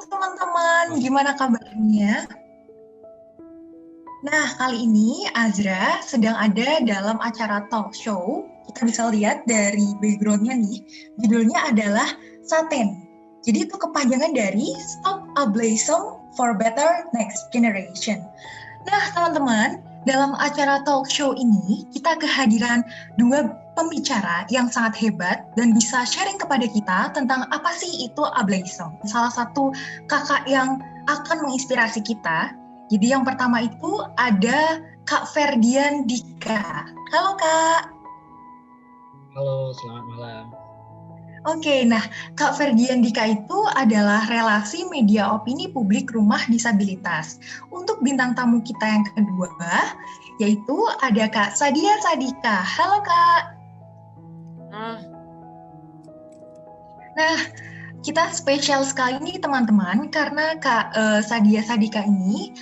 teman-teman, gimana kabarnya? Nah, kali ini Azra sedang ada dalam acara talk show. Kita bisa lihat dari background-nya nih, judulnya adalah Saten. Jadi itu kepanjangan dari Stop Ableism for Better Next Generation. Nah, teman-teman, dalam acara talk show ini, kita kehadiran dua pembicara yang sangat hebat dan bisa sharing kepada kita tentang apa sih itu ableism. Salah satu kakak yang akan menginspirasi kita. Jadi yang pertama itu ada Kak Ferdian Dika. Halo Kak. Halo, selamat malam. Oke, nah Kak Ferdian Dika itu adalah relasi media opini publik rumah disabilitas. Untuk bintang tamu kita yang kedua, yaitu ada Kak Sadia Sadika. Halo Kak. Nah, kita spesial sekali nih teman-teman, karena Kak Sadia Sadika ini,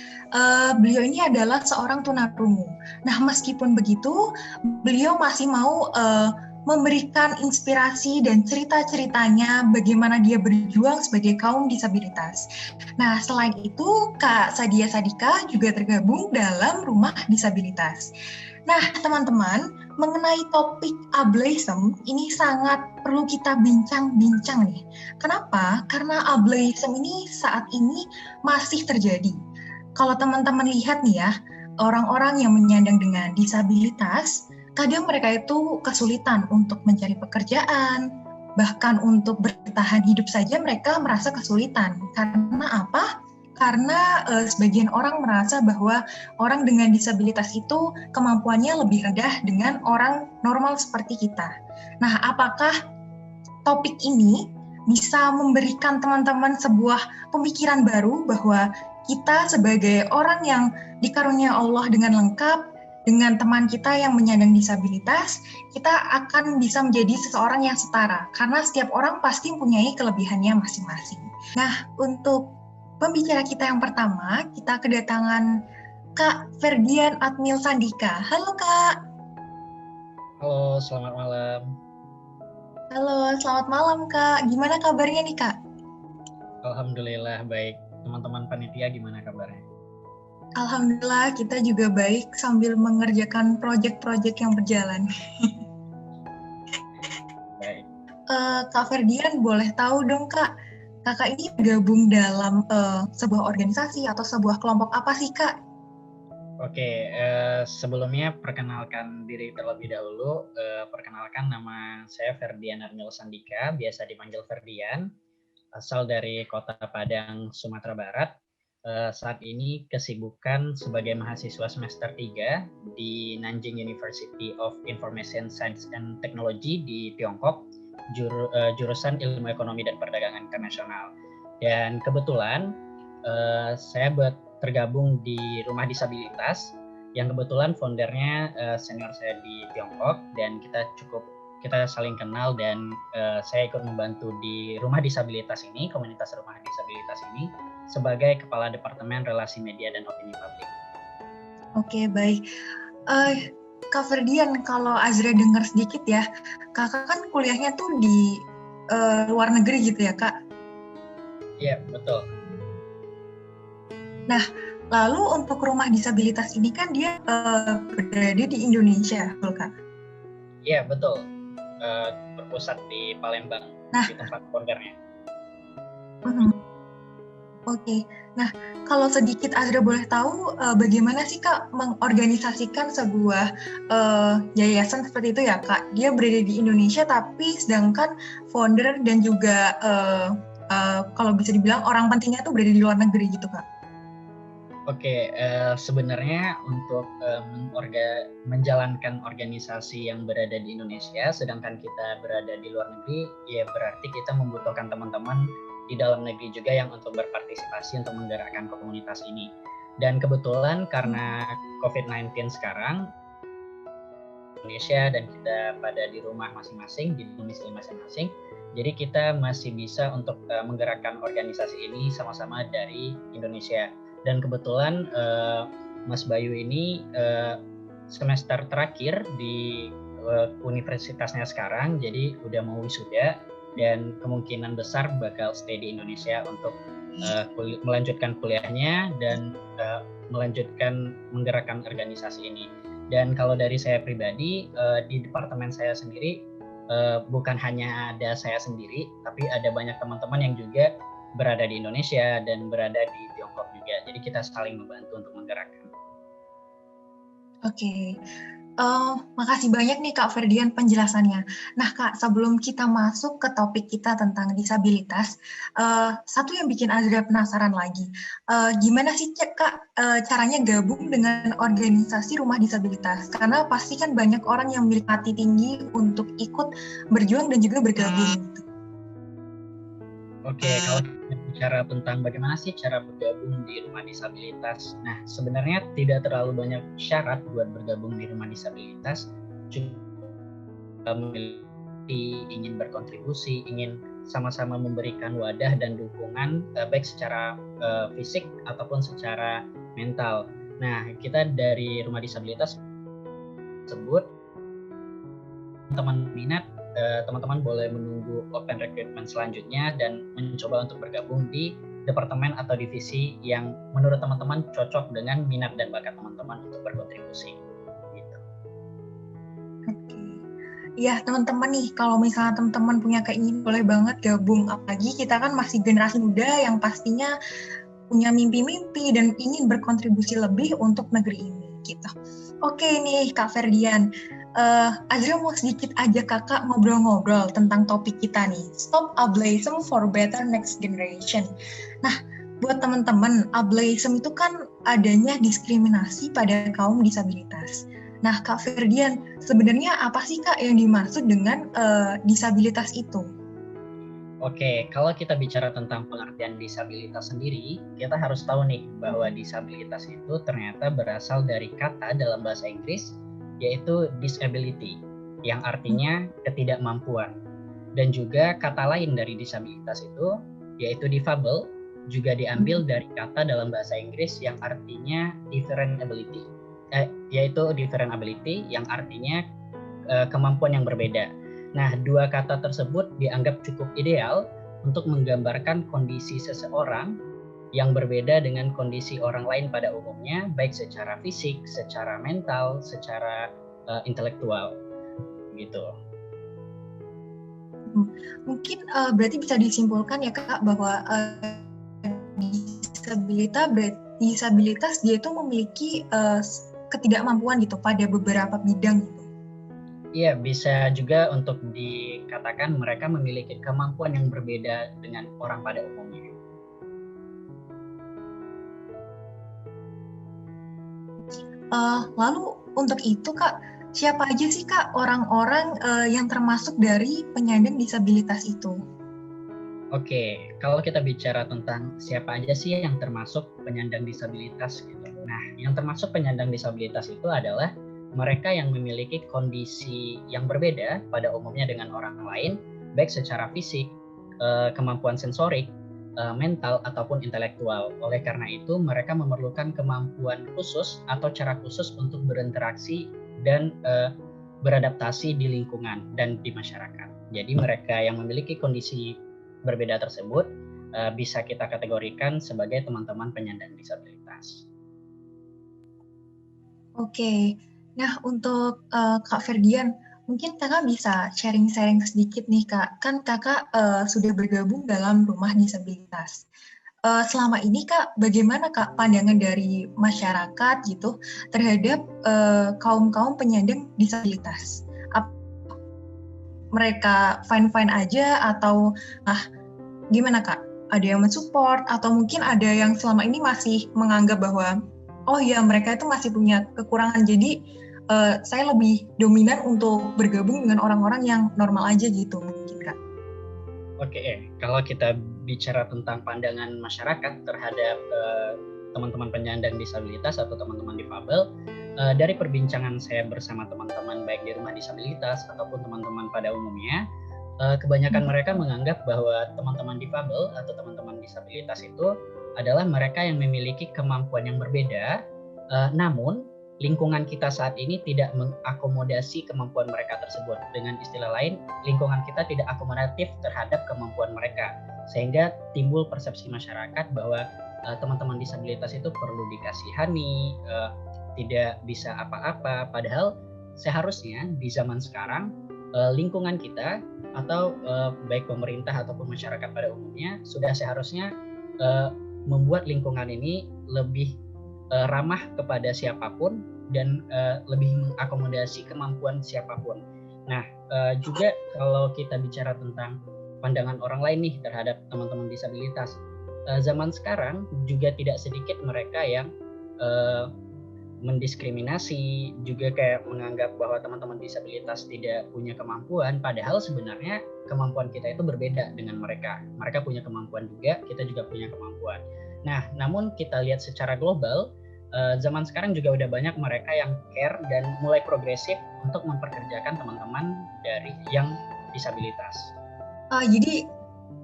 beliau ini adalah seorang tunarungu. Nah, meskipun begitu, beliau masih mau memberikan inspirasi dan cerita-ceritanya bagaimana dia berjuang sebagai kaum disabilitas. Nah, selain itu, Kak Sadia Sadika juga tergabung dalam Rumah Disabilitas. Nah, teman-teman, mengenai topik ableism, ini sangat perlu kita bincang-bincang nih. Kenapa? Karena ableism ini saat ini masih terjadi. Kalau teman-teman lihat nih ya, orang-orang yang menyandang dengan disabilitas, kadang mereka itu kesulitan untuk mencari pekerjaan, bahkan untuk bertahan hidup saja mereka merasa kesulitan. Karena apa? Karena sebagian orang merasa bahwa orang dengan disabilitas itu kemampuannya lebih rendah dengan orang normal seperti kita. Nah, apakah topik ini bisa memberikan teman-teman sebuah pemikiran baru bahwa kita sebagai orang yang dikarunia Allah dengan lengkap, dengan teman kita yang menyandang disabilitas, kita akan bisa menjadi seseorang yang setara, karena setiap orang pasti mempunyai kelebihannya masing-masing. Nah, untuk pembicara kita yang pertama, kita kedatangan Kak Ferdian Admil Sandika. Halo Kak. Halo, selamat malam. Halo, selamat malam Kak. Gimana kabarnya nih Kak? Alhamdulillah baik. Teman-teman panitia gimana kabarnya? Alhamdulillah kita juga baik sambil mengerjakan proyek-proyek yang berjalan. Baik. Kak Ferdian, boleh tahu dong Kak, Kakak ini gabung dalam sebuah organisasi atau sebuah kelompok apa sih Kak? Oke, sebelumnya perkenalkan diri terlebih dahulu. Perkenalkan, nama saya Ferdian Armil Sandika, biasa dipanggil Ferdian, asal dari Kota Padang, Sumatera Barat. Saat ini kesibukan sebagai mahasiswa semester 3 di Nanjing University of Information Science and Technology di Tiongkok, jurusan Ilmu Ekonomi dan Perdagangan Internasional. Dan kebetulan saya tergabung di Rumah Disabilitas yang kebetulan foundernya senior saya di Tiongkok, dan kita saling kenal, dan saya ikut membantu di Rumah Disabilitas ini, komunitas Rumah Disabilitas ini, sebagai Kepala Departemen Relasi Media dan Opini Publik. Oke, baik. Kak Ferdian, kalau Azra dengar sedikit ya, Kakak kan kuliahnya tuh di luar negeri gitu ya Kak? Iya, betul. Nah, lalu untuk Rumah Disabilitas ini kan dia berada di Indonesia, betul Kak? Iya, betul. Berpusat di Palembang, di tempat foundernya. Oke. Nah, kalau sedikit Azra boleh tahu, bagaimana sih Kak mengorganisasikan sebuah yayasan seperti itu ya Kak? Dia berada di Indonesia tapi sedangkan founder dan juga kalau bisa dibilang orang pentingnya tuh berada di luar negeri gitu Kak? Oke, sebenarnya untuk menjalankan organisasi yang berada di Indonesia, sedangkan kita berada di luar negeri, ya berarti kita membutuhkan teman-teman di dalam negeri juga yang untuk berpartisipasi untuk menggerakkan komunitas ini. Dan kebetulan karena COVID-19 sekarang, Indonesia dan kita pada di rumah masing-masing, di domisili masing-masing, jadi kita masih bisa untuk menggerakkan organisasi ini sama-sama dari Indonesia. Dan kebetulan Mas Bayu ini semester terakhir di universitasnya sekarang, jadi udah mau wisuda dan kemungkinan besar bakal stay di Indonesia untuk melanjutkan kuliahnya dan melanjutkan menggerakkan organisasi ini. Dan kalau dari saya pribadi, di departemen saya sendiri bukan hanya ada saya sendiri, tapi ada banyak teman-teman yang juga berada di Indonesia dan berada di Tiongkok juga. Jadi kita saling membantu untuk menggerakkan. Oke. Makasih banyak nih Kak Ferdian penjelasannya. Nah Kak, sebelum kita masuk ke topik kita tentang disabilitas, satu yang bikin Azra penasaran lagi, gimana sih Kak caranya gabung dengan organisasi rumah disabilitas? Karena pasti kan banyak orang yang memiliki hati tinggi untuk ikut berjuang dan juga bergabung. Oke, kalau kita bicara tentang bagaimana sih cara bergabung di rumah disabilitas, nah sebenarnya tidak terlalu banyak syarat buat bergabung di rumah disabilitas. Cuma memiliki, ingin berkontribusi, ingin sama-sama memberikan wadah dan dukungan baik secara fisik ataupun secara mental. Nah, kita dari rumah disabilitas tersebut, teman minat, teman-teman boleh menunggu open recruitment selanjutnya dan mencoba untuk bergabung di departemen atau divisi yang menurut teman-teman cocok dengan minat dan bakat teman-teman untuk berkontribusi. Gitu. Oke. Ya teman-teman nih, kalau misalnya teman-teman punya keinginan, boleh banget gabung. Apalagi kita kan masih generasi muda yang pastinya punya mimpi-mimpi dan ingin berkontribusi lebih untuk negeri ini. Gitu. Oke nih Kak Ferdian, Azra mau sedikit aja kakak ngobrol-ngobrol tentang topik kita nih, Stop Ableism for Better Next Generation. Nah, buat teman-teman, ableism itu kan adanya diskriminasi pada kaum disabilitas. Nah, Kak Ferdian, sebenarnya apa sih Kak yang dimaksud dengan disabilitas itu? Oke, kalau kita bicara tentang pengertian disabilitas sendiri, kita harus tahu nih bahwa disabilitas itu ternyata berasal dari kata dalam bahasa Inggris, yaitu disability, yang artinya ketidakmampuan. Dan juga kata lain dari disabilitas itu, yaitu difabel, juga diambil dari kata dalam bahasa Inggris yang artinya different ability, yaitu different ability yang artinya kemampuan yang berbeda. Nah, dua kata tersebut dianggap cukup ideal untuk menggambarkan kondisi seseorang yang berbeda dengan kondisi orang lain pada umumnya, baik secara fisik, secara mental, secara intelektual, gitu. Mungkin berarti bisa disimpulkan ya Kak bahwa disabilitas dia itu memiliki ketidakmampuan gitu pada beberapa bidang gitu. Iya, bisa juga untuk dikatakan mereka memiliki kemampuan yang berbeda dengan orang pada umumnya. Lalu untuk itu Kak, siapa aja sih Kak orang-orang yang termasuk dari penyandang disabilitas itu? Oke, kalau kita bicara tentang siapa aja sih yang termasuk penyandang disabilitas gitu. Nah, yang termasuk penyandang disabilitas itu adalah mereka yang memiliki kondisi yang berbeda pada umumnya dengan orang lain, baik secara fisik, kemampuan sensorik, mental, ataupun intelektual. Oleh karena itu, mereka memerlukan kemampuan khusus atau cara khusus untuk berinteraksi dan beradaptasi di lingkungan dan di masyarakat. Jadi mereka yang memiliki kondisi berbeda tersebut bisa kita kategorikan sebagai teman-teman penyandang disabilitas. Oke, nah untuk Kak Ferdian, mungkin kakak bisa sharing-sharing sedikit nih Kak, kan kakak sudah bergabung dalam rumah disabilitas. Selama ini Kak, bagaimana Kak pandangan dari masyarakat gitu terhadap kaum-kaum penyandang disabilitas? Mereka fine-fine aja atau gimana Kak? Ada yang mensupport atau mungkin ada yang selama ini masih menganggap bahwa oh ya mereka itu masih punya kekurangan jadi saya lebih dominan untuk bergabung dengan orang-orang yang normal aja gitu mungkin Kak. Oke, kalau kita bicara tentang pandangan masyarakat terhadap teman-teman penyandang disabilitas atau teman-teman difabel, dari perbincangan saya bersama teman-teman baik di rumah disabilitas ataupun teman-teman pada umumnya, kebanyakan mereka menganggap bahwa teman-teman difabel atau teman-teman disabilitas itu adalah mereka yang memiliki kemampuan yang berbeda, namun lingkungan kita saat ini tidak mengakomodasi kemampuan mereka tersebut. Dengan istilah lain, lingkungan kita tidak akomodatif terhadap kemampuan mereka, sehingga timbul persepsi masyarakat bahwa teman-teman disabilitas itu perlu dikasihani, tidak bisa apa-apa. Padahal seharusnya di zaman sekarang lingkungan kita atau baik pemerintah ataupun masyarakat pada umumnya sudah seharusnya membuat lingkungan ini lebih ramah kepada siapapun dan lebih mengakomodasi kemampuan siapapun. Nah, juga kalau kita bicara tentang pandangan orang lain nih terhadap teman-teman disabilitas, zaman sekarang juga tidak sedikit mereka yang mendiskriminasi, juga kayak menganggap bahwa teman-teman disabilitas tidak punya kemampuan, padahal sebenarnya kemampuan kita itu berbeda dengan mereka. Mereka punya kemampuan juga, kita juga punya kemampuan. Nah, namun kita lihat secara global, zaman sekarang juga udah banyak mereka yang care dan mulai progresif untuk memperkerjakan teman-teman dari yang disabilitas. Jadi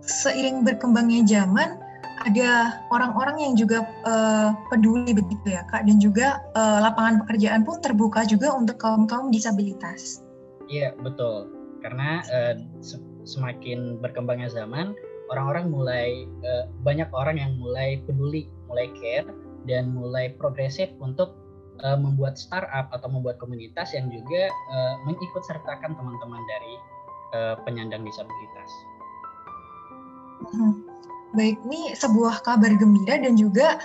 seiring berkembangnya zaman, ada orang-orang yang juga peduli begitu ya Kak, dan juga lapangan pekerjaan pun terbuka juga untuk kaum-kaum disabilitas. Iya, betul. Karena semakin berkembangnya zaman, orang-orang mulai banyak orang yang mulai peduli, mulai care, dan mulai progresif untuk membuat startup atau membuat komunitas yang juga mengikut sertakan teman-teman dari penyandang disabilitas. Baik, ini sebuah kabar gembira dan juga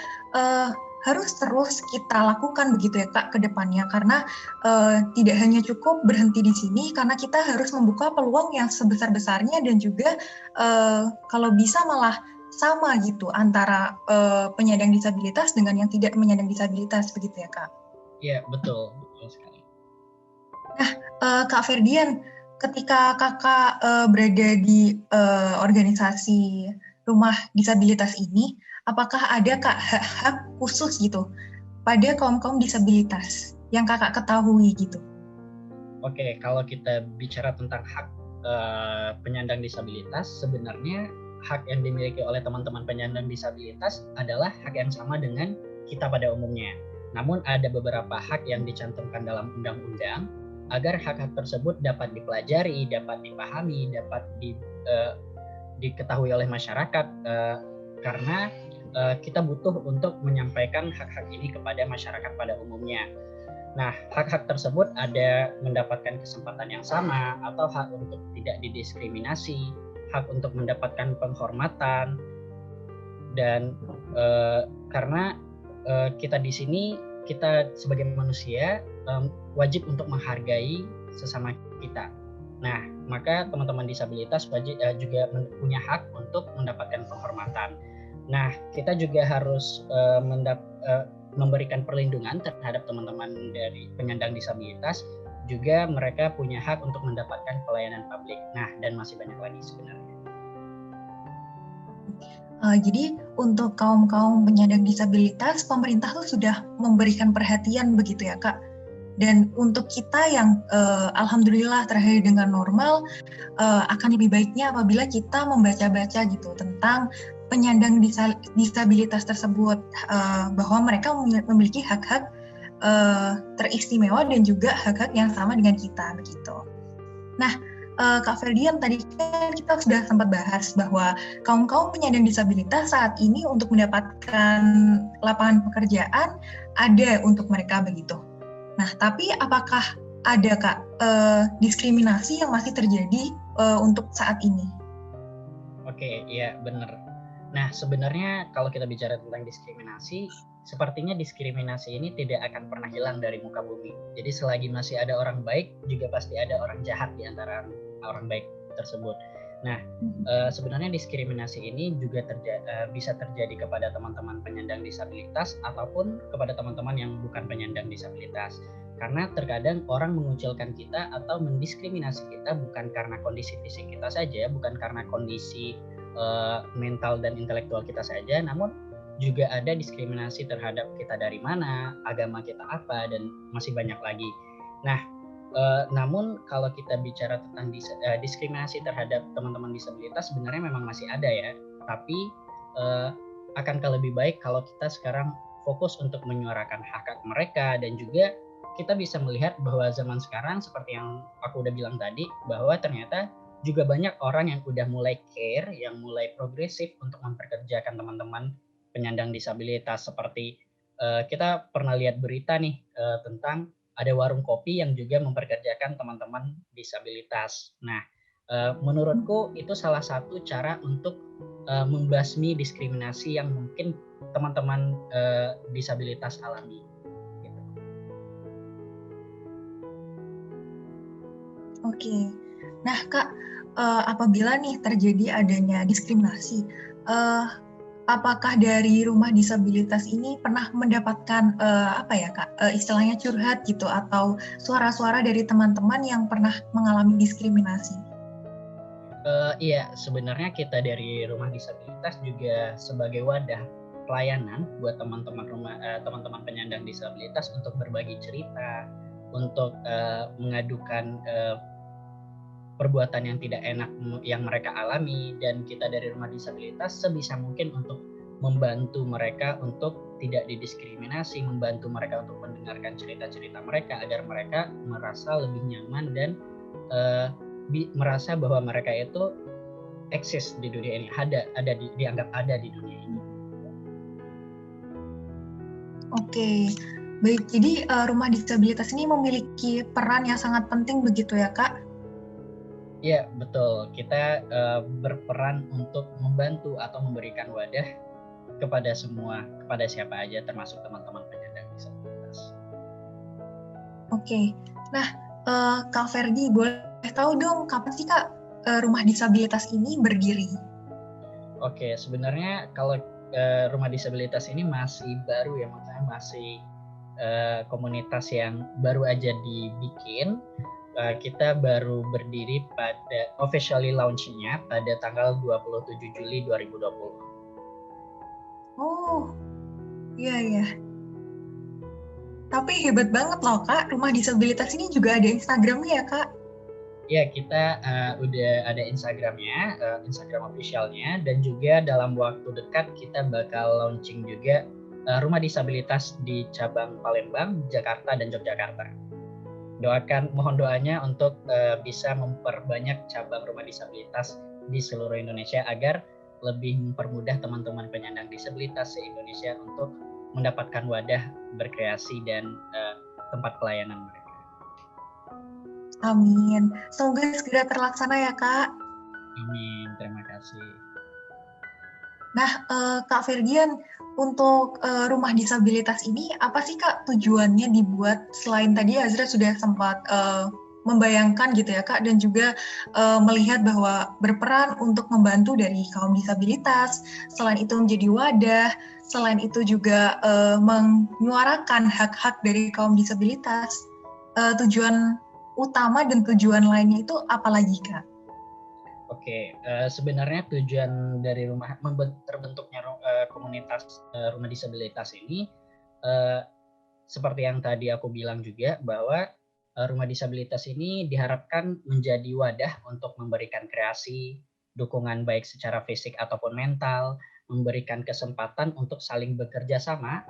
harus terus kita lakukan begitu ya Kak ke depannya, karena tidak hanya cukup berhenti di sini, karena kita harus membuka peluang yang sebesar-besarnya dan juga kalau bisa malah sama gitu antara penyandang disabilitas dengan yang tidak menyandang disabilitas begitu ya Kak. Iya, betul sekali. Nah, Kak Ferdian, ketika Kakak berada di organisasi rumah disabilitas ini, apakah ada Kak hak-hak khusus gitu pada kaum-kaum disabilitas yang Kakak ketahui gitu? Oke, kalau kita bicara tentang hak penyandang disabilitas, sebenarnya hak yang dimiliki oleh teman-teman penyandang disabilitas adalah hak yang sama dengan kita pada umumnya. Namun ada beberapa hak yang dicantumkan dalam undang-undang agar hak-hak tersebut dapat dipelajari, dapat dipahami, dapat diketahui oleh masyarakat, karena kita butuh untuk menyampaikan hak-hak ini kepada masyarakat pada umumnya. Nah, hak-hak tersebut ada mendapatkan kesempatan yang sama, atau hak untuk tidak didiskriminasi, hak untuk mendapatkan penghormatan, dan karena kita di sini, kita sebagai manusia wajib untuk menghargai sesama kita. Nah, maka teman-teman disabilitas wajib juga punya hak untuk mendapatkan penghormatan. Nah, kita juga harus memberikan perlindungan terhadap teman-teman dari penyandang disabilitas, juga mereka punya hak untuk mendapatkan pelayanan publik. Nah, dan masih banyak lagi sebenarnya. Jadi untuk kaum-kaum penyandang disabilitas, pemerintah tuh sudah memberikan perhatian begitu ya Kak. Dan untuk kita yang alhamdulillah terhadap dengan normal, akan lebih baiknya apabila kita membaca-baca gitu tentang penyandang disabilitas tersebut, bahwa mereka memiliki hak-hak teristimewa dan juga hak-hak yang sama dengan kita begitu. Nah, Kak Ferdian, tadi kan kita sudah sempat bahas bahwa kaum-kaum penyandang disabilitas saat ini untuk mendapatkan lapangan pekerjaan ada untuk mereka begitu. Nah, tapi apakah ada Kak diskriminasi yang masih terjadi untuk saat ini? Oke, iya benar. Nah, sebenarnya kalau kita bicara tentang diskriminasi, sepertinya diskriminasi ini tidak akan pernah hilang dari muka bumi. Jadi selagi masih ada orang baik, juga pasti ada orang jahat di antara orang baik tersebut. Nah, sebenarnya diskriminasi ini juga bisa terjadi kepada teman-teman penyandang disabilitas ataupun kepada teman-teman yang bukan penyandang disabilitas. Karena terkadang orang mengucilkan kita atau mendiskriminasi kita bukan karena kondisi fisik kita saja, bukan karena kondisi mental dan intelektual kita saja, namun juga ada diskriminasi terhadap kita dari mana, agama kita apa, dan masih banyak lagi. Nah, namun kalau kita bicara tentang diskriminasi terhadap teman-teman disabilitas, sebenarnya memang masih ada ya, tapi akankah lebih baik kalau kita sekarang fokus untuk menyuarakan hak-hak mereka dan juga kita bisa melihat bahwa zaman sekarang seperti yang aku udah bilang tadi, bahwa ternyata juga banyak orang yang udah mulai care, yang mulai progresif untuk memperkerjakan teman-teman penyandang disabilitas. Seperti kita pernah lihat berita nih tentang ada warung kopi yang juga memperkerjakan teman-teman disabilitas. Nah, menurutku itu salah satu cara untuk membasmi diskriminasi yang mungkin teman-teman disabilitas alami. Gitu. Oke. Nah, Kak, apabila nih terjadi adanya diskriminasi, apakah dari rumah disabilitas ini pernah mendapatkan istilahnya curhat gitu atau suara-suara dari teman-teman yang pernah mengalami diskriminasi? Iya, sebenarnya kita dari rumah disabilitas juga sebagai wadah pelayanan buat teman-teman penyandang disabilitas untuk berbagi cerita, untuk mengadukan perbuatan yang tidak enak yang mereka alami, dan kita dari rumah disabilitas sebisa mungkin untuk membantu mereka untuk tidak didiskriminasi, membantu mereka untuk mendengarkan cerita-cerita mereka agar mereka merasa lebih nyaman dan merasa bahwa mereka itu eksis di dunia ini, dianggap ada di dunia ini. Oke, baik. Jadi rumah disabilitas ini memiliki peran yang sangat penting begitu ya, Kak? Iya, betul. Kita berperan untuk membantu atau memberikan wadah kepada siapa aja, termasuk teman-teman penyandang disabilitas. Oke, nah Kak Ferdi, boleh tahu dong kapan sih Kak rumah disabilitas ini berdiri? Oke, sebenarnya kalau rumah disabilitas ini masih baru ya, maksudnya masih komunitas yang baru aja dibikin. Kita baru berdiri pada officially launching-nya pada tanggal 27 Juli 2020. Oh, iya ya. Tapi hebat banget loh Kak, rumah disabilitas ini juga ada Instagramnya ya Kak? Ya, kita udah ada Instagramnya, Instagram officialnya, dan juga dalam waktu dekat kita bakal launching juga rumah disabilitas di cabang Palembang, Jakarta, dan Yogyakarta. Mohon doanya untuk bisa memperbanyak cabang rumah disabilitas di seluruh Indonesia agar lebih mempermudah teman-teman penyandang disabilitas se-Indonesia untuk mendapatkan wadah berkreasi dan tempat pelayanan mereka. Amin. Semoga segera terlaksana ya Kak. Amin, terima kasih. Nah, Kak Ferdian, untuk rumah disabilitas ini apa sih Kak tujuannya dibuat? Selain tadi Azra sudah sempat membayangkan gitu ya Kak, dan juga melihat bahwa berperan untuk membantu dari kaum disabilitas, selain itu menjadi wadah, selain itu juga menyuarakan hak-hak dari kaum disabilitas. Tujuan utama dan tujuan lainnya itu apa lagi Kak? Oke, sebenarnya tujuan dari terbentuknya komunitas rumah disabilitas ini seperti yang tadi aku bilang juga, bahwa rumah disabilitas ini diharapkan menjadi wadah untuk memberikan kreasi, dukungan baik secara fisik ataupun mental, memberikan kesempatan untuk saling bekerja sama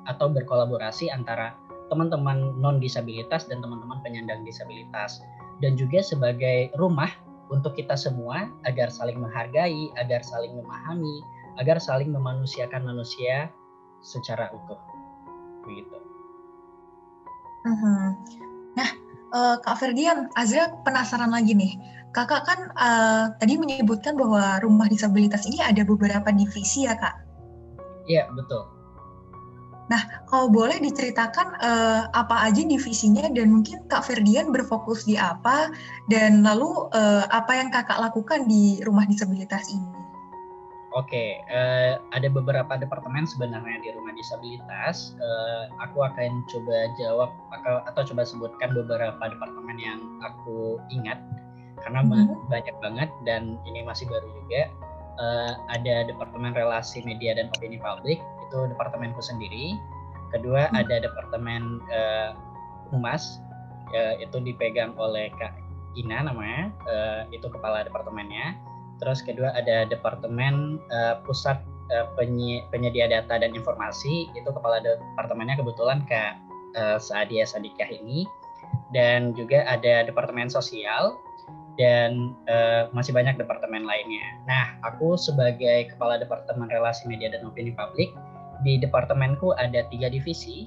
atau berkolaborasi antara teman-teman non disabilitas dan teman-teman penyandang disabilitas, dan juga sebagai rumah untuk kita semua agar saling menghargai, agar saling memahami, agar saling memanusiakan manusia secara utuh. Begitu. Nah, Kak Ferdian, Azra penasaran lagi nih. Kakak kan tadi menyebutkan bahwa rumah disabilitas ini ada beberapa divisi ya Kak? Iya, betul. Nah, kalau boleh diceritakan apa aja divisinya dan mungkin Kak Ferdian berfokus di apa dan lalu apa yang Kakak lakukan di rumah disabilitas ini? Oke, ada beberapa departemen sebenarnya di rumah disabilitas. Aku akan coba jawab atau coba sebutkan beberapa departemen yang aku ingat karena banyak banget dan ini masih baru juga. Ada departemen relasi media dan opini publik, itu departemenku sendiri. Kedua ada departemen humas, itu dipegang oleh Kak Ina namanya, itu kepala departemennya. Terus kedua ada departemen pusat penyedia data dan informasi, itu kepala departemennya kebetulan Kak Saadia Sadikah ini, dan juga ada Departemen Sosial, dan masih banyak departemen lainnya. Nah, aku sebagai Kepala Departemen Relasi Media dan Opini Publik, di departemenku ada 3 divisi,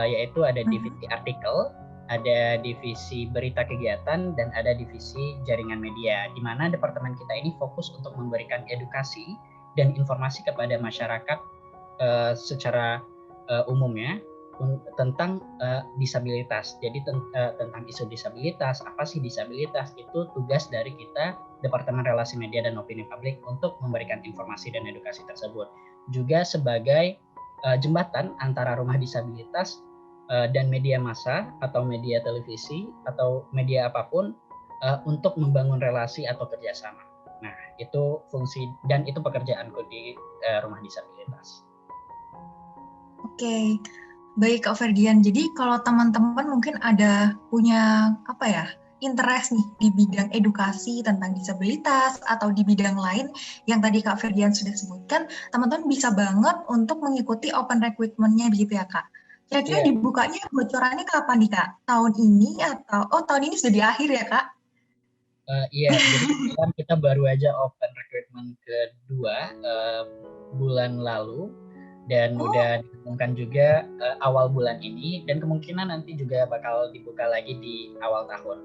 yaitu ada divisi artikel, ada divisi berita kegiatan, dan ada divisi jaringan media, di mana departemen kita ini fokus untuk memberikan edukasi dan informasi kepada masyarakat secara umumnya tentang disabilitas. Jadi tentang isu disabilitas, apa sih disabilitas, itu tugas dari kita Departemen Relasi Media dan Opini Publik untuk memberikan informasi dan edukasi tersebut. Juga sebagai jembatan antara rumah disabilitas dan media massa atau media televisi atau media apapun untuk membangun relasi atau kerjasama. Nah, itu fungsi dan itu pekerjaanku di rumah disabilitas. Oke, baik Kak Ferdian. Jadi kalau teman-teman mungkin ada punya interest nih di bidang edukasi tentang disabilitas atau di bidang lain yang tadi Kak Ferdian sudah sebutkan, teman-teman bisa banget untuk mengikuti open recruitment-nya begitu ya Kak. Kira-kira dibukanya bocorannya kapan nih Kak? Tahun ini atau tahun ini sudah di akhir ya Kak? Iya, jadi kita baru aja open recruitment kedua bulan lalu, dan udah diumumkan juga awal bulan ini, dan kemungkinan nanti juga bakal dibuka lagi di awal tahun.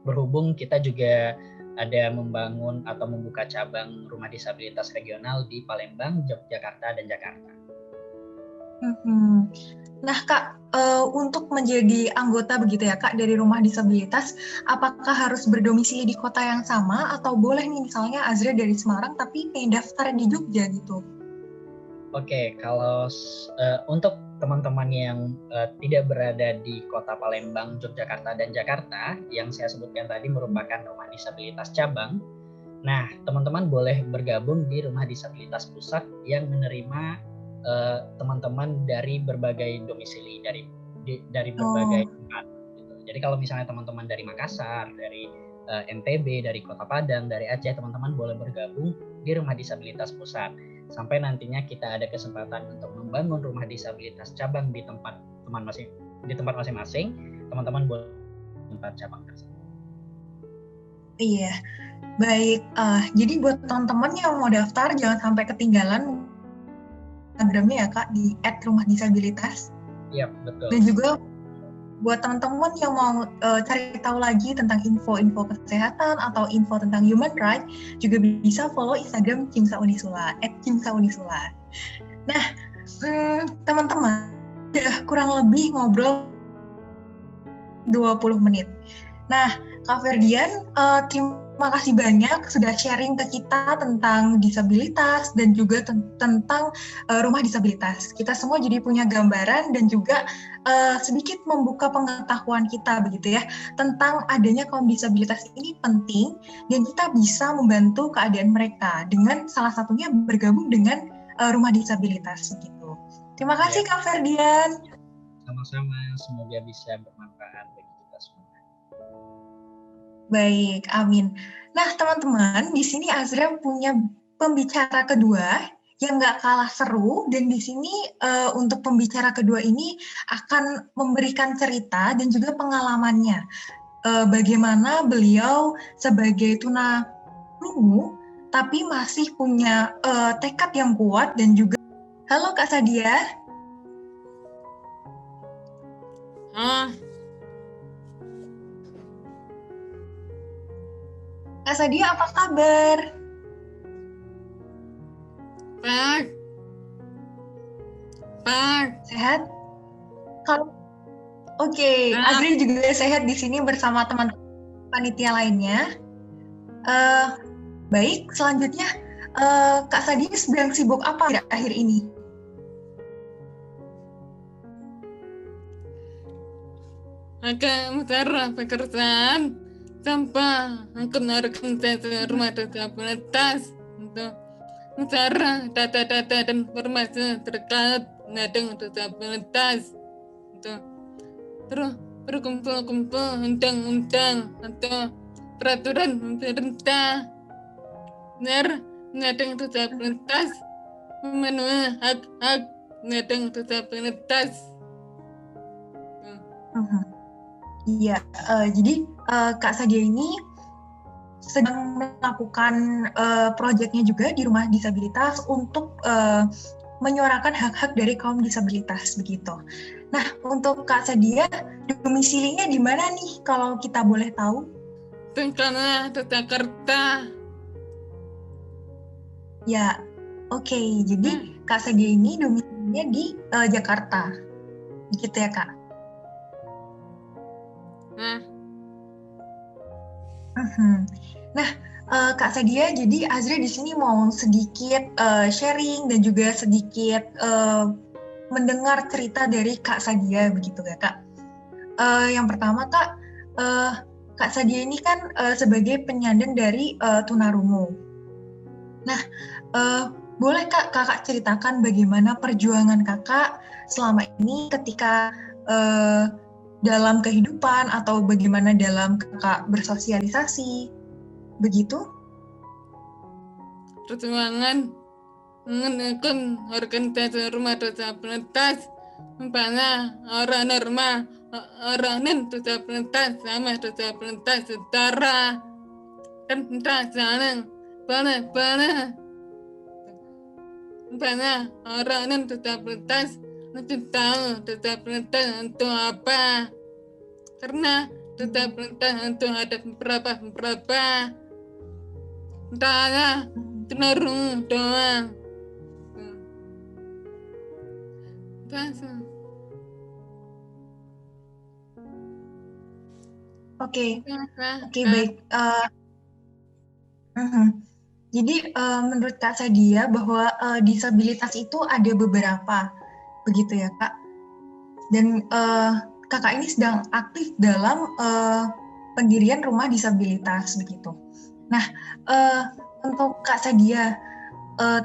Berhubung kita juga ada membangun atau membuka cabang rumah disabilitas regional di Palembang, Yogyakarta, dan Jakarta. Nah Kak, untuk menjadi anggota begitu ya Kak dari rumah disabilitas, apakah harus berdomisili di kota yang sama atau boleh nih misalnya Azra dari Semarang tapi pengen daftar di Jogja gitu? Oke, kalau untuk teman-teman yang tidak berada di kota Palembang, Yogyakarta, dan Jakarta, yang saya sebutkan tadi merupakan rumah disabilitas cabang. Nah, teman-teman boleh bergabung di rumah disabilitas pusat yang menerima teman-teman dari berbagai domisili, dari berbagai tempat. Gitu. Jadi kalau misalnya teman-teman dari Makassar, dari NTB, dari Kota Padang, dari Aceh, teman-teman boleh bergabung di rumah disabilitas pusat. Sampai nantinya kita ada kesempatan untuk membangun rumah disabilitas cabang di tempat masing-masing, teman-teman boleh tempat cabang tersebut. Iya, baik. Jadi buat teman-teman yang mau daftar jangan sampai ketinggalan Instagramnya ya Kak di @rumah-disabilitas. Iya, betul. Dan juga buat teman-teman yang mau cari tahu lagi tentang info-info kesehatan atau info tentang human rights, juga bisa follow Instagram Cimsa Unisula @cimsaunisula. Nah, teman-teman, udah kurang lebih ngobrol 20 menit. Nah, Kak Ferdian, terima kasih banyak sudah sharing ke kita tentang disabilitas dan juga tentang rumah disabilitas. Kita semua jadi punya gambaran dan juga sedikit membuka pengetahuan kita begitu ya tentang adanya kaum disabilitas ini penting dan kita bisa membantu keadaan mereka dengan salah satunya bergabung dengan rumah disabilitas gitu. Terima kasih Kak Ferdian. Sama-sama, semoga bisa bermanfaat bagi kita semua. Baik, amin. Nah, teman-teman, di sini Azra punya pembicara kedua yang nggak kalah seru, dan di sini untuk pembicara kedua ini akan memberikan cerita dan juga pengalamannya. Bagaimana beliau sebagai tunarungu, tapi masih punya tekad yang kuat dan juga... Halo Kak Sadia. Kak Sadia, apa kabar? Sehat? Oke, Azri juga sehat di sini bersama teman panitia lainnya. Baik, selanjutnya Kak Sadia sedang sibuk apa akhir ini? Akan mencari pekerjaan tanpa menggunakan jasa rumah disabilitas untuk mencari data-data dan informasi terkait dengan disabilitas untuk terus berkumpul-kumpul undang-undang atau peraturan pemerintah agar penyandang disabilitas memenuhi hak-hak penyandang disabilitas. Mhm. Iya, jadi Kak Sadia ini sedang melakukan proyeknya juga di rumah disabilitas untuk menyuarakan hak-hak dari kaum disabilitas begitu. Nah, untuk Kak Sadia, domisilinya di mana nih kalau kita boleh tahu? Karena Jakarta. Ya, oke. Jadi Kak Sadia ini domisilinya di Jakarta, gitu ya Kak? Nah, Nah, Kak Sadia, jadi Azri di sini mau sedikit sharing dan juga sedikit mendengar cerita dari Kak Sadia, begitu ya Kak? Yang pertama Kak, Kak Sadia ini kan sebagai penyandang dari tunarungu. Nah, boleh Kak, Kakak ceritakan bagaimana perjuangan Kakak selama ini ketika dalam kehidupan atau bagaimana dalam Kakak bersosialisasi, begitu? perjuangan menggunakan organisasi rumah disabilitas umpamanya orang normal, orang non disabilitas sama disabilitas setara dan tidak saling boleh umpamanya orang non disabilitas mesti tahu disabilitas untuk apa, karena disabilitas itu ada beberapa entahlah tunarungu doang. Oke, baik. Jadi menurut Kak Sadia bahwa disabilitas itu ada beberapa, begitu ya Kak? Dan Kakak ini sedang aktif dalam pendirian rumah disabilitas, begitu. Nah, untuk Kak Sadia,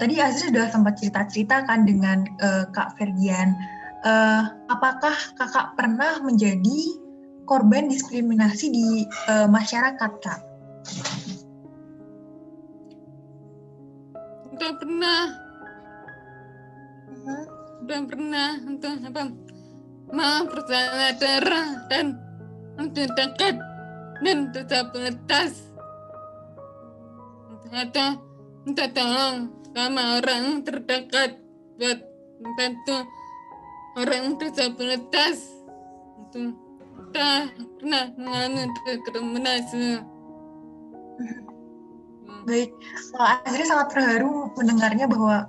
tadi Azri sudah sempat cerita-cerita kan dengan Kak Ferdian. Apakah Kakak pernah menjadi korban diskriminasi di masyarakat, Kak? Udah pernah untuk apa? Mau bersalah darah dan untuk dekat dan disabilitas atau minta tolong sama orang terdekat buat membantu orang disabilitas. Itu kita pernah mengalami diskriminasi. Baik, Azri sangat terharu mendengarnya bahwa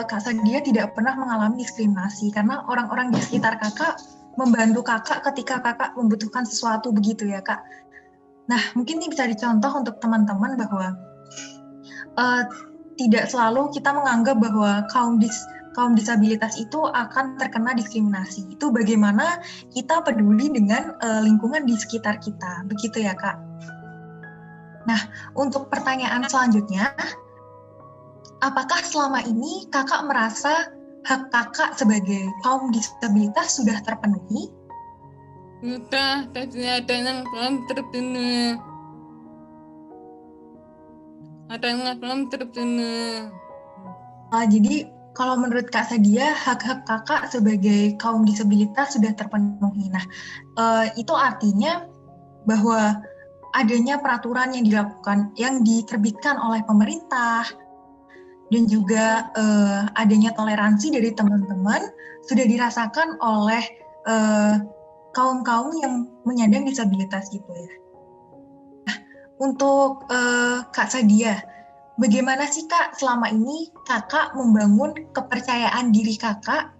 Kak Sadia tidak pernah mengalami diskriminasi karena orang-orang di sekitar Kakak membantu Kakak ketika Kakak membutuhkan sesuatu, begitu ya Kak. Nah, mungkin ini bisa dicontoh untuk teman-teman bahwa tidak selalu kita menganggap bahwa kaum disabilitas itu akan terkena diskriminasi. Itu bagaimana kita peduli dengan lingkungan di sekitar kita, begitu ya Kak. Nah, untuk pertanyaan selanjutnya, apakah selama ini Kakak merasa hak Kakak sebagai kaum disabilitas sudah terpenuhi? Sudah, tapi ada yang belum terpenuhi. Jadi, kalau menurut Kak Sadia, hak-hak Kakak sebagai kaum disabilitas sudah terpenuhi. Nah, itu artinya bahwa adanya peraturan yang dilakukan, yang diterbitkan oleh pemerintah, dan juga adanya toleransi dari teman-teman sudah dirasakan oleh kaum-kaum yang menyandang disabilitas gitu ya. Nah, untuk Kak Sadia, bagaimana sih Kak selama ini Kakak membangun kepercayaan diri Kakak?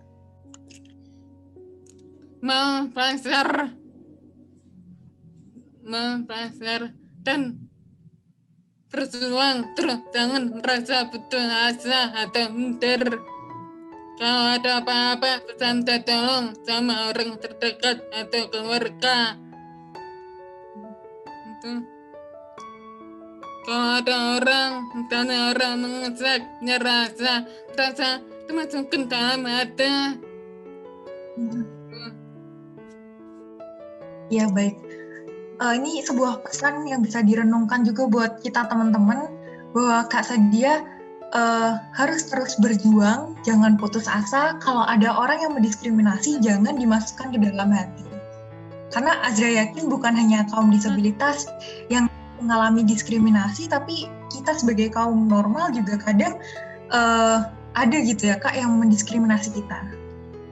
Belajar dan berjuang terus, jangan merasa putus asa atau minder. Kalau ada apa-apa, minta tolong sama orang terdekat atau keluarga. Itu. Kalau ada orang, misalnya orang mengesak, nyerasa, rasa itu masukin dalam hati. Ya baik. Ini sebuah pesan yang bisa direnungkan juga buat kita teman-teman bahwa Kak Sadia harus terus berjuang, jangan putus asa. Kalau ada orang yang mendiskriminasi, jangan dimasukkan ke dalam hati. Karena Azra yakin bukan hanya kaum disabilitas yang mengalami diskriminasi, tapi kita sebagai kaum normal juga kadang ada gitu ya Kak yang mendiskriminasi kita.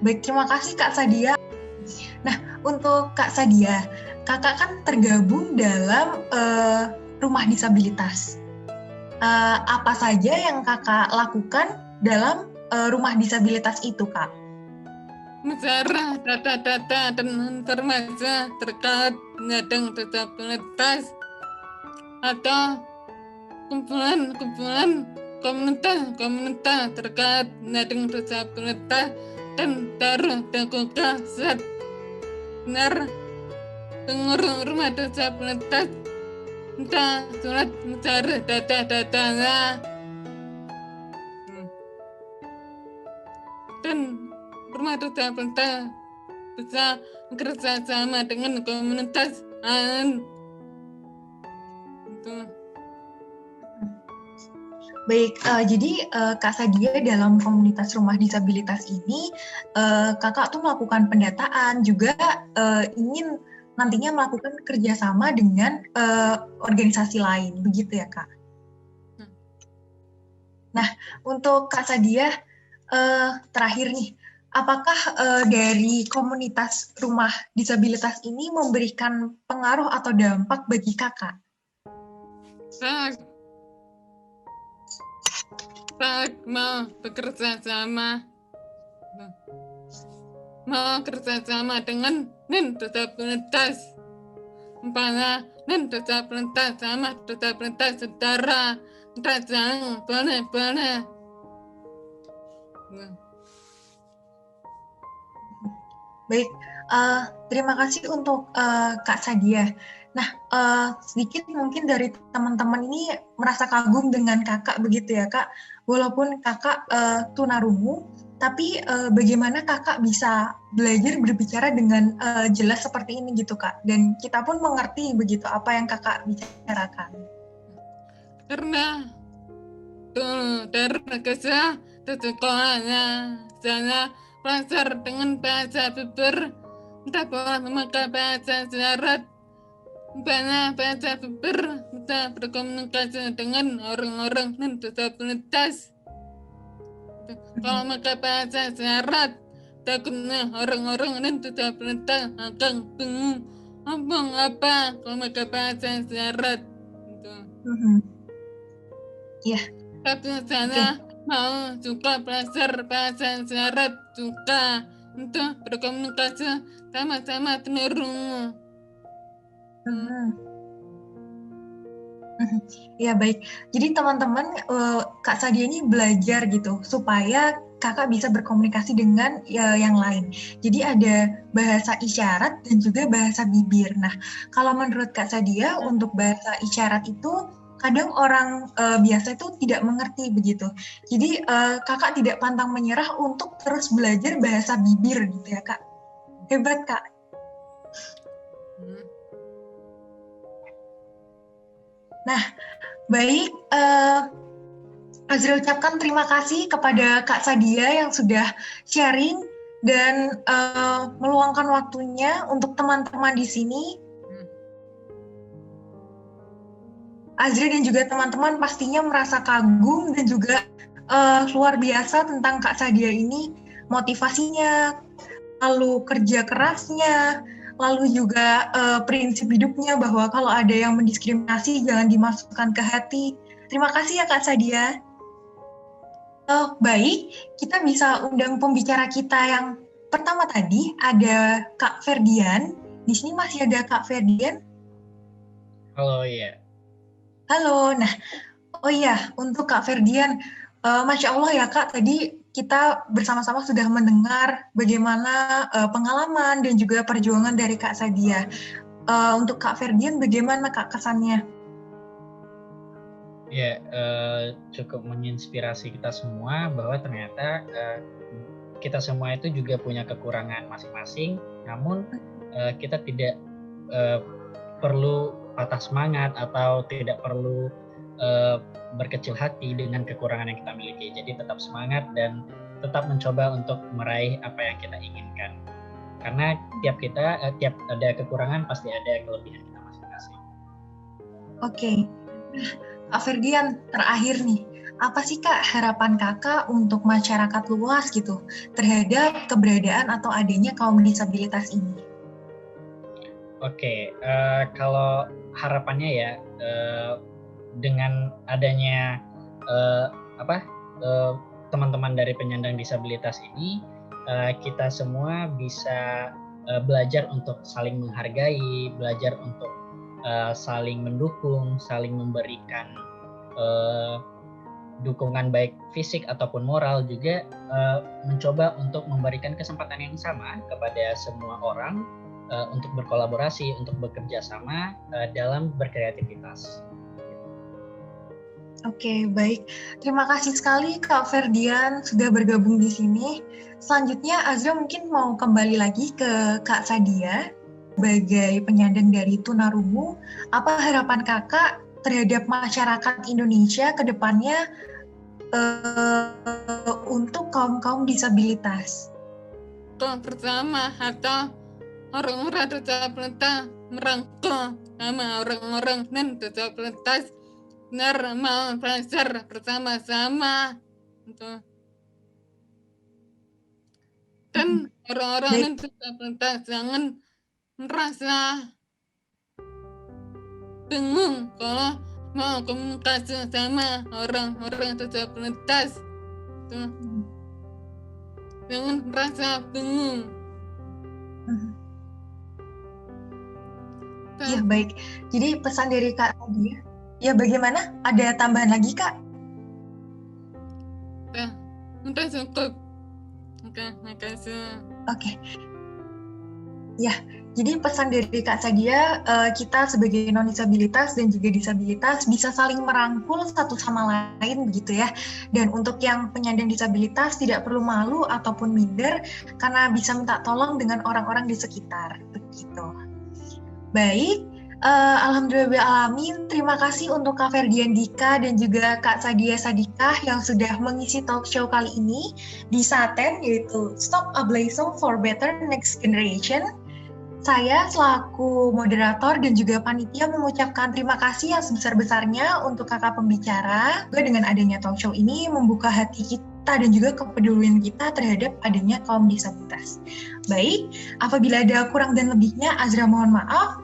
Baik, terima kasih Kak Sadia. Nah, untuk Kak Sadia, Kakak kan tergabung dalam rumah disabilitas. Apa saja yang Kakak lakukan dalam rumah disabilitas itu, Kak? Mencari data-data dan informasi terkait penyandang disabilitas atau kumpulan-kumpulan komunitas terkait penyandang disabilitas dan juga saat benar pengurus rumah disabilitas minta surat mencari data-datanya dan rumah disabilitas bisa bekerja sama dengan komunitas lain. Baik, jadi Kak Sadia dalam komunitas rumah disabilitas ini, Kakak tuh melakukan pendataan, juga ingin nantinya melakukan kerjasama dengan organisasi lain, begitu ya Kak? Nah, untuk Kak Sadia, terakhir nih, apakah dari komunitas rumah disabilitas ini memberikan pengaruh atau dampak bagi Kakak? Saat mau bekerja sama dengan disabilitas, umpamanya disabilitas sama disabilitas secara tajam, boleh. Baik, terima kasih untuk Kak Sadia. Nah, sedikit mungkin dari teman-teman ini merasa kagum dengan Kakak begitu ya Kak. Walaupun Kakak tunarungu, tapi bagaimana Kakak bisa belajar berbicara dengan jelas seperti ini gitu Kak. Dan kita pun mengerti begitu apa yang Kakak bicarakan. Karena dari kisah sekolahnya, saya belajar dengan bahasa bibir, tidak boleh memakai bahasa isyarat. Banyak bahasa bibir bisa berkomunikasi dengan orang-orang dengan disabilitas. Kalau memakai bahasa isyarat, takutnya orang-orang dengan disabilitas akan bingung ngomong apa kalau memakai bahasa isyarat. Iya. Tapi saya mau juga belajar bahasa isyarat juga untuk berkomunikasi sama-sama tunarungu. Ya baik, jadi teman-teman Kak Sadia ini belajar gitu supaya Kakak bisa berkomunikasi dengan yang lain. Jadi ada bahasa isyarat dan juga bahasa bibir. Nah, kalau menurut Kak Sadia untuk bahasa isyarat itu kadang orang biasa itu tidak mengerti begitu. Jadi Kakak tidak pantang menyerah untuk terus belajar bahasa bibir gitu ya Kak. Hebat Kak. Nah, baik, Azra ucapkan terima kasih kepada Kak Sadia yang sudah sharing dan meluangkan waktunya untuk teman-teman di sini. Azra dan juga teman-teman pastinya merasa kagum dan juga luar biasa tentang Kak Sadia ini, motivasinya, lalu kerja kerasnya, lalu juga prinsip hidupnya bahwa kalau ada yang mendiskriminasi jangan dimasukkan ke hati. Terima kasih ya Kak Sadia. Baik, kita bisa undang pembicara kita yang pertama tadi, ada Kak Ferdian. Di sini masih ada Kak Ferdian. Halo, iya. Halo, nah, oh iya, untuk Kak Ferdian, Masya Allah ya Kak, tadi kita bersama-sama sudah mendengar bagaimana pengalaman dan juga perjuangan dari Kak Sadia. Untuk Kak Ferdian, bagaimana Kak kesannya? Ya, cukup menginspirasi kita semua bahwa ternyata kita semua itu juga punya kekurangan masing-masing, namun kita tidak perlu patah semangat atau tidak perlu berkecil hati dengan kekurangan yang kita miliki. Jadi tetap semangat dan tetap mencoba untuk meraih apa yang kita inginkan. Karena tiap ada kekurangan pasti ada kelebihan kita masing-masing. Oke. Nah, Kak Ferdian, terakhir nih, apa sih Kak harapan Kakak untuk masyarakat luas gitu terhadap keberadaan atau adanya kaum disabilitas ini? Oke, kalau harapannya ya dengan adanya teman-teman dari penyandang disabilitas ini, kita semua bisa belajar untuk saling menghargai, belajar untuk saling mendukung, saling memberikan dukungan baik fisik ataupun moral, juga mencoba untuk memberikan kesempatan yang sama kepada semua orang untuk berkolaborasi, untuk bekerja sama dalam berkreativitas. Oke, baik. Terima kasih sekali Kak Ferdian sudah bergabung di sini. Selanjutnya Azra mungkin mau kembali lagi ke Kak Sadia. Sebagai penyandang dari tunarungu, apa harapan Kakak terhadap masyarakat Indonesia ke depannya untuk kaum-kaum disabilitas? Pertama, atau orang-orang disabilitas merangkul sama orang-orang non disabilitas normal belajar bersama-sama gitu. Dan orang-orang non disabilitas jangan merasa bingung kalau mau komunikasi sama orang-orang disabilitas gitu. Jangan merasa bingung. Iya, baik. Jadi pesan dari Kak Sadia, ya bagaimana? Ada tambahan lagi Kak? Udah cukup. Oke, makasih. Oke. Ya, jadi pesan dari Kak Sadia, kita sebagai non-disabilitas dan juga disabilitas bisa saling merangkul satu sama lain begitu ya. Dan untuk yang penyandang disabilitas tidak perlu malu ataupun minder karena bisa minta tolong dengan orang-orang di sekitar begitu. Baik, alhamdulillahirrahmanirrahim. Terima kasih untuk Kak Ferdian Dika dan juga Kak Sadia Sadikah yang sudah mengisi talk show kali ini di Saten, yaitu Stop Ableism for Better Next Generation. Saya selaku moderator dan juga panitia mengucapkan terima kasih yang sebesar-besarnya untuk kakak pembicara. Dengan adanya talk show ini membuka hati kita dan juga kepedulian kita terhadap adanya kaum disabilitas. Baik, apabila ada kurang dan lebihnya, Azra mohon maaf.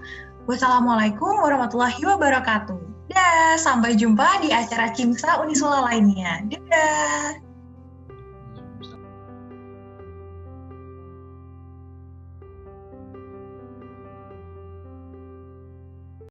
Wassalamualaikum warahmatullahi wabarakatuh. Dah, sampai jumpa di acara Cimsa Unisula lainnya. Dadah.